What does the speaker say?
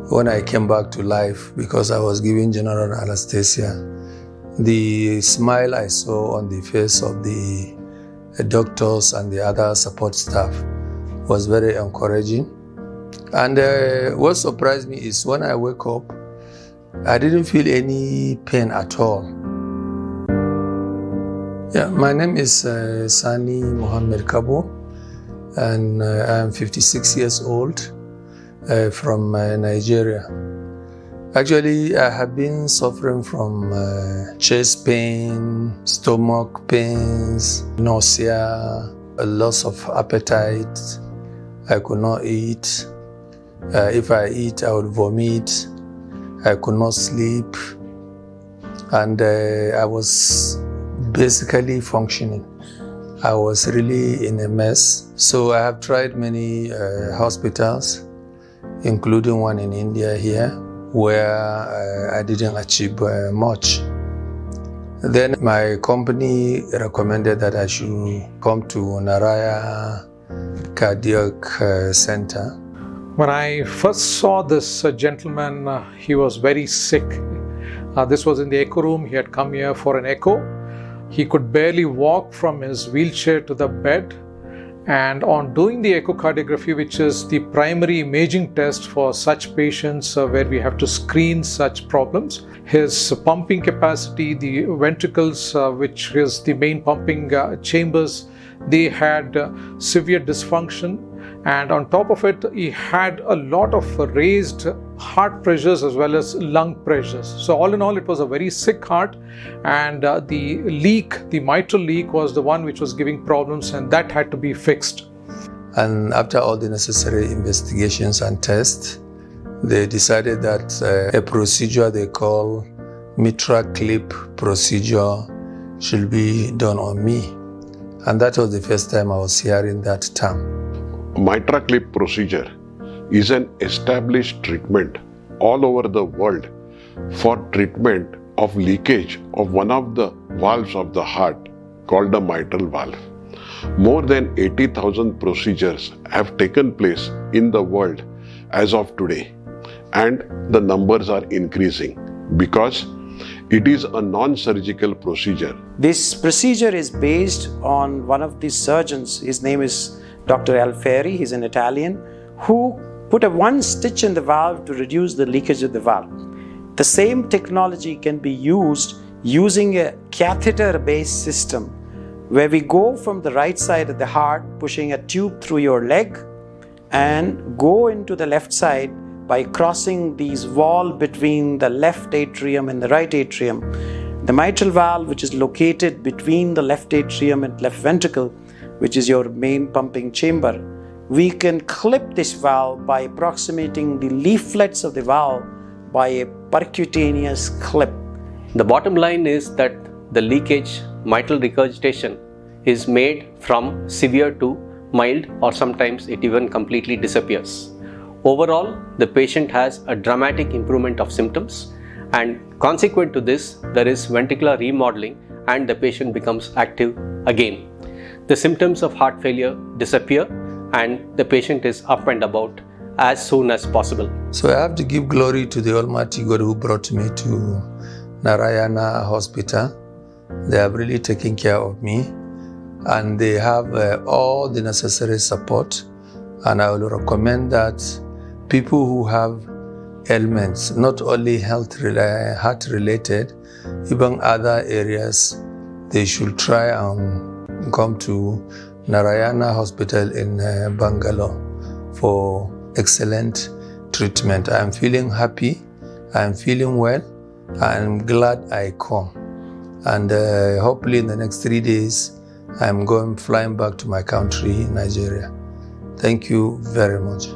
when I came back to life because I was given general anesthesia. The smile I saw on the face of the doctors and the other support staff was very encouraging. And what surprised me is when I woke up, I didn't feel any pain at all. Yeah, my name is Sani Mohammed Kabo, and I'm 56 years old from Nigeria. Actually, I have been suffering from chest pain, stomach pains, nausea, a loss of appetite. I could not eat. If I eat, I would vomit. I could not sleep. And I was basically functioning. I was really in a mess. So I have tried many hospitals, including one in India here, where I didn't achieve much. Then my company recommended that I should come to Narayana Cardiac Center. When I first saw this gentleman, he was very sick. This was in the echo room. He had come here for an echo. He could barely walk from his wheelchair to the bed. And on doing the echocardiography, which is the primary imaging test for such patients where we have to screen such problems, his pumping capacity, the ventricles, which is the main pumping chambers, they had severe dysfunction. And on top of it, he had a lot of raised heart pressures as well as lung pressures. So all in all, it was a very sick heart, and the leak, the mitral leak, was the one which was giving problems, and that had to be fixed. And after all the necessary investigations and tests, they decided that a procedure they call Mitra Clip Procedure should be done on me. And that was the first time I was hearing that term. MitraClip procedure is an established treatment all over the world for treatment of leakage of one of the valves of the heart called the mitral valve. More than 80,000 procedures have taken place in the world as of today, and the numbers are increasing because it is a non-surgical procedure. This procedure is based on one of the surgeons. His name is Dr. Alfieri, he's an Italian, who put a one stitch in the valve to reduce the leakage of the valve. The same technology can be used using a catheter-based system where we go from the right side of the heart, pushing a tube through your leg, and go into the left side by crossing these wall between the left atrium and the right atrium. The mitral valve, which is located between the left atrium and left ventricle, which is your main pumping chamber, we can clip this valve by approximating the leaflets of the valve by a percutaneous clip. The bottom line is that the leakage, mitral regurgitation, is made from severe to mild, or sometimes it even completely disappears. Overall, the patient has a dramatic improvement of symptoms, and consequent to this, there is ventricular remodeling and the patient becomes active again. The symptoms of heart failure disappear and the patient is up and about as soon as possible. So I have to give glory to the Almighty God who brought me to Narayana Hospital. They have really taken care of me, and they have all the necessary support. And I will recommend that people who have ailments, not only heart related, even other areas, they should try and come to Narayana Hospital in Bangalore for excellent treatment. I am feeling happy, I am feeling well, I am glad I come. And hopefully in the next 3 days, I am flying back to my country, Nigeria. Thank you very much.